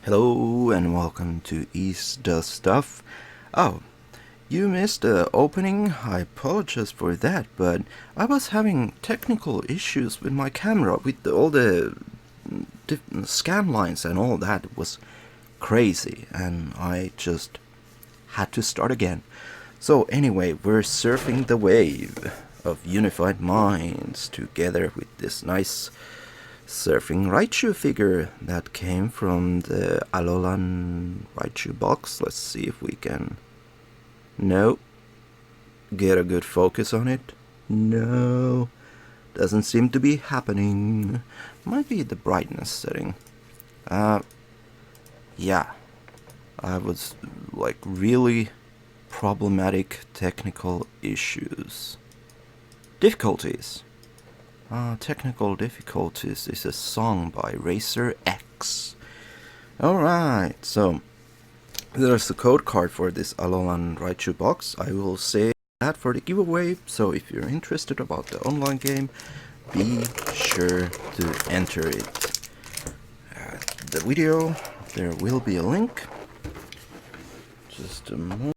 Hello and welcome to East Does Stuff. Oh, you missed the opening. I apologize for that, but I was having technical issues with my camera with all the scam lines and all that. It was crazy, and I just had to start again. So, anyway, we're surfing the wave of unified minds together with this nice surfing Raichu figure that came from the Alolan Raichu box. Let's see if we can. No. Get a good focus on it. No. Doesn't seem to be happening. Might be the brightness setting. Yeah. I was like really problematic technical issues. Difficulties. Technical Difficulties is a song by Racer X. Alright, so there's a code card for this Alolan Raichu box. I will say that for the giveaway, so if you're interested about the online game, be sure to enter it. The video, there will be a link. Just a moment.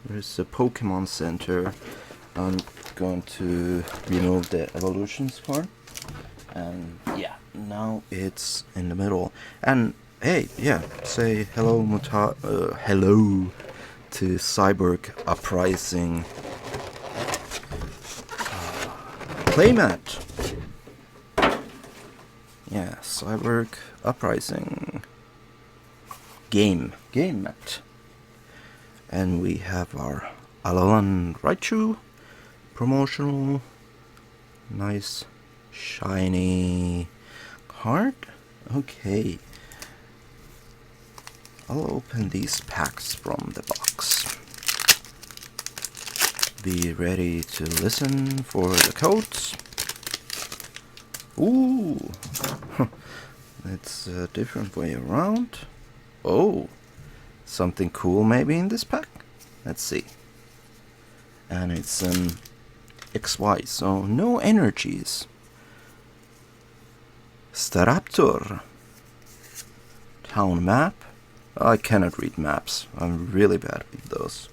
There's a Pokemon Center. I'm going to remove the evolutions part, and yeah, now it's in the middle. And hey, yeah, say hello, hello to Cyborg Uprising playmat. Yeah, Cyborg Uprising game mat, and we have our Alolan Raichu. Promotional, nice, shiny card. Okay, I'll open these packs from the box. Be ready to listen for the codes. Ooh, it's a different way around. Oh, something cool maybe in this pack? Let's see. And it's an XY, so no energies. Staraptor. Town map. I cannot read maps. I'm really bad with those.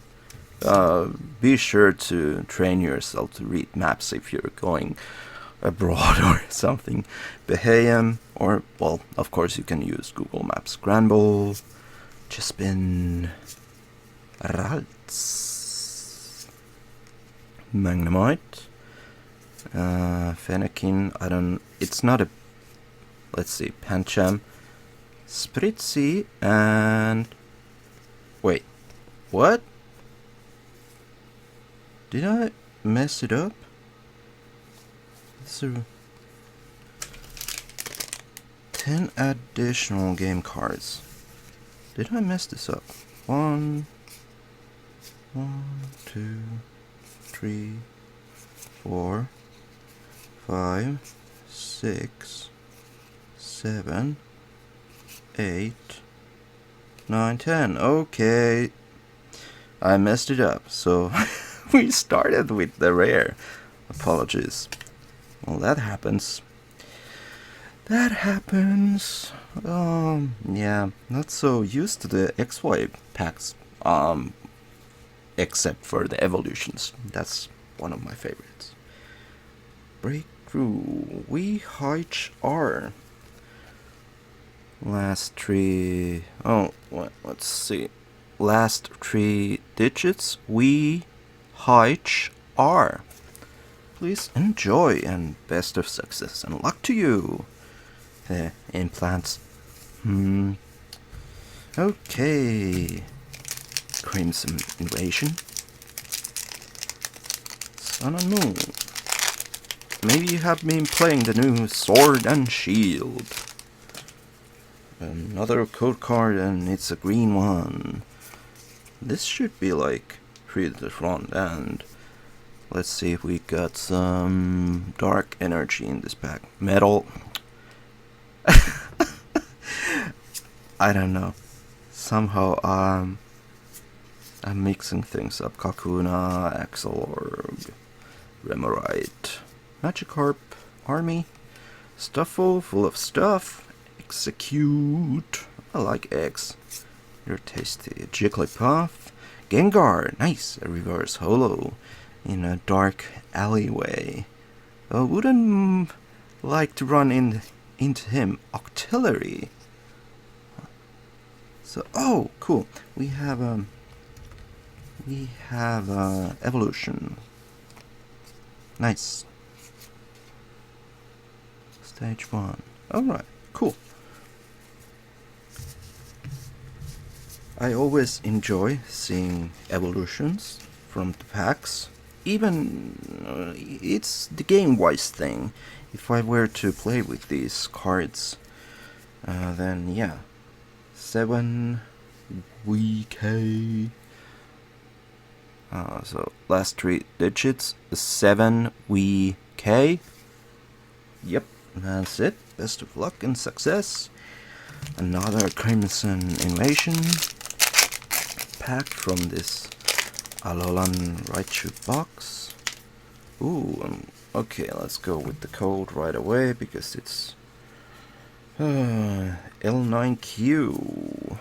Be sure to train yourself to read maps if you're going abroad or something. Behaim, or, well, of course you can use Google Maps. Granbull, Chespin, Ralts. Magnemite, Fennekin, it's not a, let's see, Pancham, Spritzy, and, wait, what? Did I mess it up? So, 10 additional game cards. Did I mess this up? 1, 2, 3, 4, 5, 6, 7, 8, 9, 10. Okay, I messed it up. So we started with the rare. Apologies. Well, that happens. That happens. Yeah, not so used to the XY packs. Except for the evolutions. That's one of my favorites. Breakthrough. We H R. Last three. Oh, let's see. Last three digits. We H R. Please enjoy and best of success and luck to you. Implants. Okay. Crimson Invasion. Sun and Moon. Maybe you have been playing the new Sword and Shield. Another code card, and it's a green one. This should be like free to the front end. Let's see if we got some dark energy in this pack. Metal. I don't know. Somehow, I'm mixing things up. Kakuna, Axelorb, Remoraid, Magikarp, Army, Stuffle full of stuff. Execute. I like eggs. You're tasty. Jigglypuff. Gengar. Nice. A reverse holo in a dark alleyway. I wouldn't like to run into him. Octillery. So, oh, cool. We have evolution. Nice. Stage 1. Alright, cool. I always enjoy seeing evolutions from the packs. Even it's the game-wise thing. If I were to play with these cards, then yeah. 7 WK. So last 3 digits, 7 WK. Yep, that's it. Best of luck and success. Another Crimson Invasion pack from this Alolan Raichu box. Ooh, okay, let's go with the code right away because it's L9Q.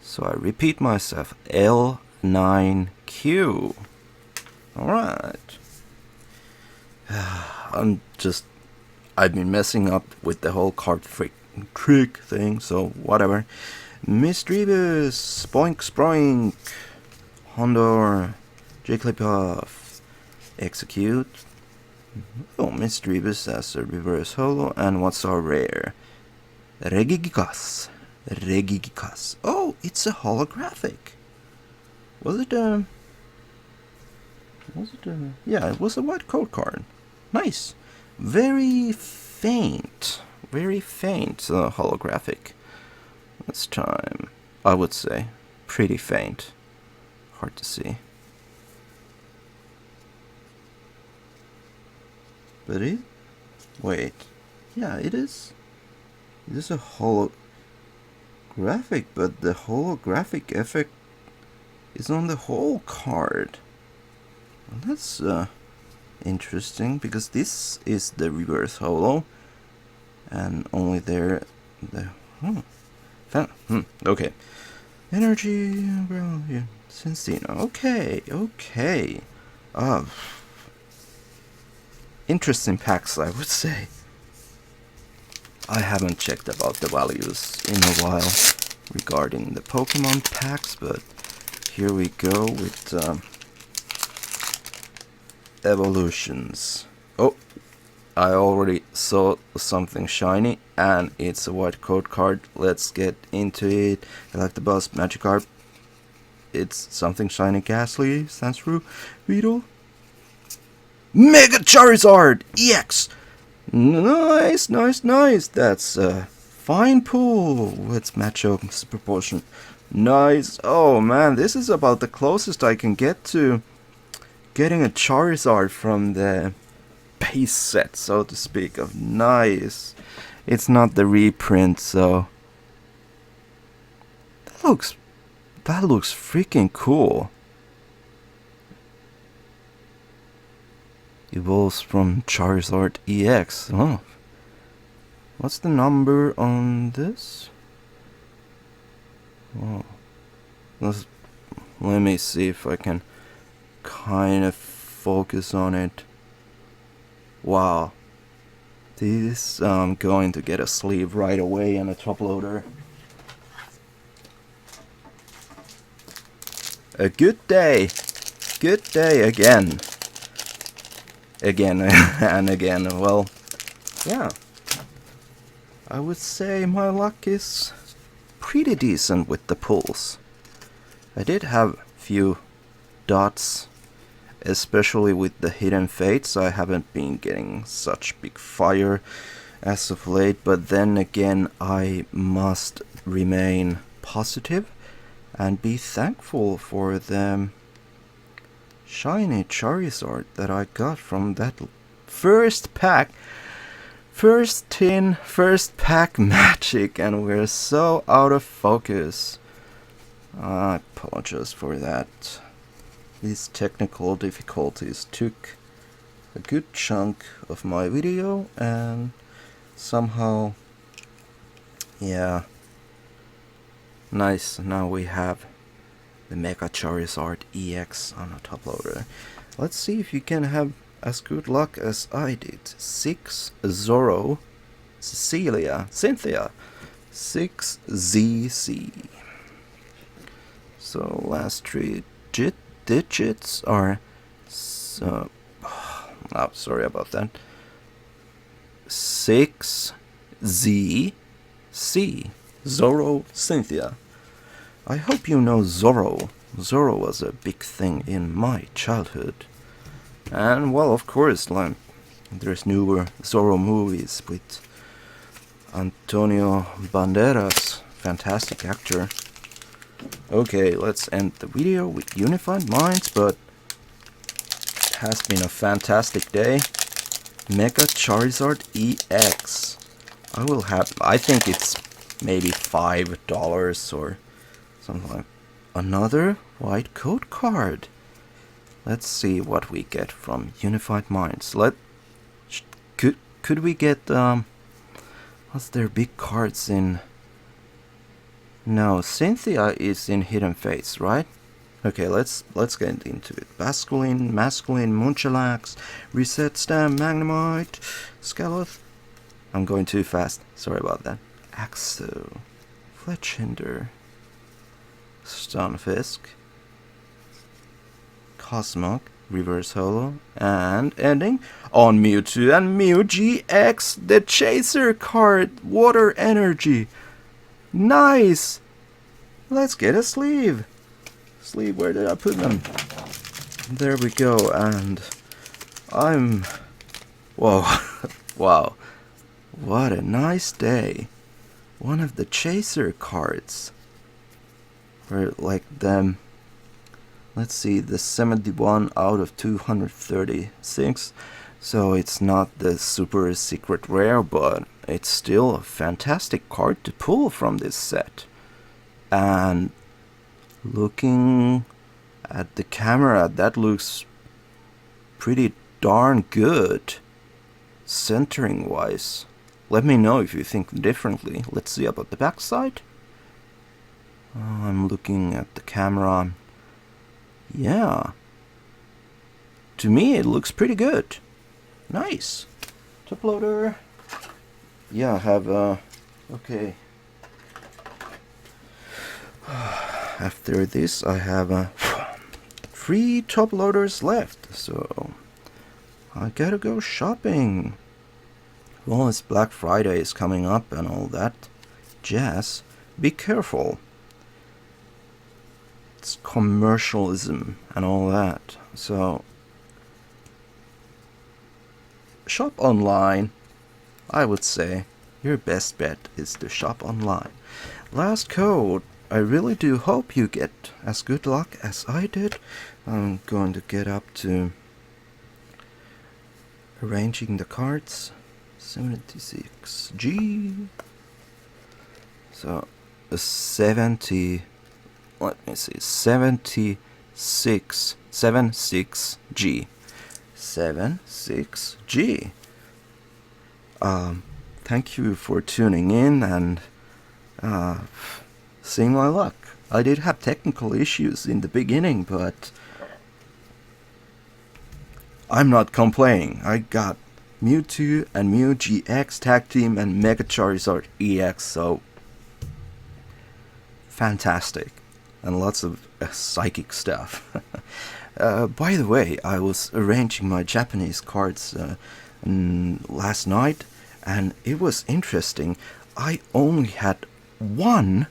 So I repeat myself, L9Q. Alright. I've been messing up with the whole card trick thing, so whatever. Misdreavus, Spoink Sproink, Hondor, Jigglypuff, Execute. Oh, Misdreavus as a reverse holo, and what's our rare? Regigigas. Oh, it's a holographic. Yeah, it was a white code card. Nice. Very faint holographic this time. I would say pretty faint. Hard to see. But wait. Yeah, it is. It is a holographic, but the holographic effect is on the whole card. Well, that's interesting, because this is the reverse holo, and only there the okay. Energy, well, yeah, Cincino. Okay. Interesting packs, I would say. I haven't checked about the values in a while regarding the Pokemon packs, but here we go with evolutions. Oh, I already saw something shiny, and it's a white code card. Let's get into it. Electabuzz, Magikarp. It's something shiny. Ghastly, Sandshrew, Weedle. Mega Charizard EX! Nice. That's a fine pull with matchup proportion. Nice. Oh man, this is about the closest I can get to getting a Charizard from the base set, so to speak, of nice. It's not the reprint, so that looks freaking cool. Evolves from Charizard EX. Oh. What's the number on this? Oh. Let me see if I can kind of focus on it. Wow. This I'm going to get a sleeve right away and a top loader. A good day. Good day again. Again and again. Well, yeah. I would say my luck is pretty decent with the pulls. I did have few dots, especially with the Hidden Fates. I haven't been getting such big fire as of late, but then again I must remain positive and be thankful for the shiny Charizard that I got from that first pack. First tin, first pack magic, and we're so out of focus. I apologize for that. These technical difficulties took a good chunk of my video, and somehow, yeah, nice. Now we have the Mega Charizard EX on a top loader. Let's see if you can have as good luck as I did. 6 Zoro, Cynthia, 6 ZC. So last 3 digits are, oh, sorry about that, 6 Z C. Zoro Cynthia. I hope you know Zorro. Zorro was a big thing in my childhood. And well, of course, like, there's newer Zorro movies with Antonio Banderas, fantastic actor. Okay, let's end the video with Unified Minds, but it has been a fantastic day. Mega Charizard EX. I think it's maybe $5 or something like. Another white code card. Let's see what we get from Unified Minds. Could we get what's their big cards in? No, Cynthia is in Hidden Fates, right? Okay, let's get into it. Masculine, Munchlax, Reset Stam, Magnemite, Skaloth. I'm going too fast. Sorry about that. Axo, Fletchinder, Stunfisk, Cosmog, Reverse Holo, and ending on Mewtwo and Mew GX, the Chaser card, Water Energy. Nice! Let's get a sleeve. Where did I put them? There we go, and whoa, wow, what a nice day. One of the Chaser cards, or like them. Let's see, the 71 out of 236, so it's not the super secret rare, but it's still a fantastic card to pull from this set. And looking at the camera, that looks pretty darn good, centering wise. Let me know if you think differently. Let's see about the backside. I'm looking at the camera. Yeah, to me it looks pretty good. Nice. Top loader. Yeah, I have okay. After this I have 3 top loaders left, so I gotta go shopping. Well, it's Black Friday is coming up and all that jazz. Be careful. It's commercialism and all that. So shop online. I would say your best bet is to shop online. Last code. I really do hope you get as good luck as I did. I'm going to get up to arranging the cards. 76G. So a 70. Let me see. 76G. 76G. Thank you for tuning in and seeing my luck. I did have technical issues in the beginning, but I'm not complaining. I got Mewtwo and Mew GX Tag Team and Mega Charizard EX, so fantastic. And lots of psychic stuff. By the way, I was arranging my Japanese cards last night, and it was interesting. I only had one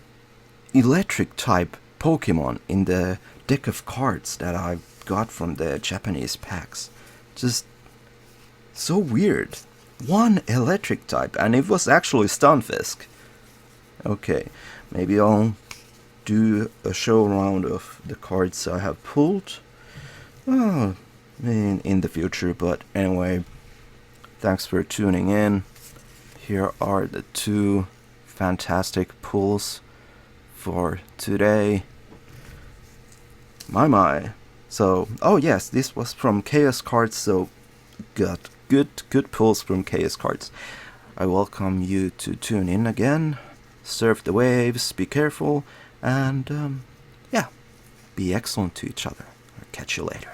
electric type Pokemon in the deck of cards that I got from the Japanese packs. Just so weird. One electric type, and it was actually Stunfisk. Okay, maybe I'll do a show round of the cards I have pulled in the future, but anyway, thanks for tuning in. Here are the 2 fantastic pulls for today. My. So, oh yes, this was from Chaos Cards, so got good pulls from Chaos cards. I welcome you to tune in again, surf the waves, be careful, and yeah, be excellent to each other. I'll catch you later.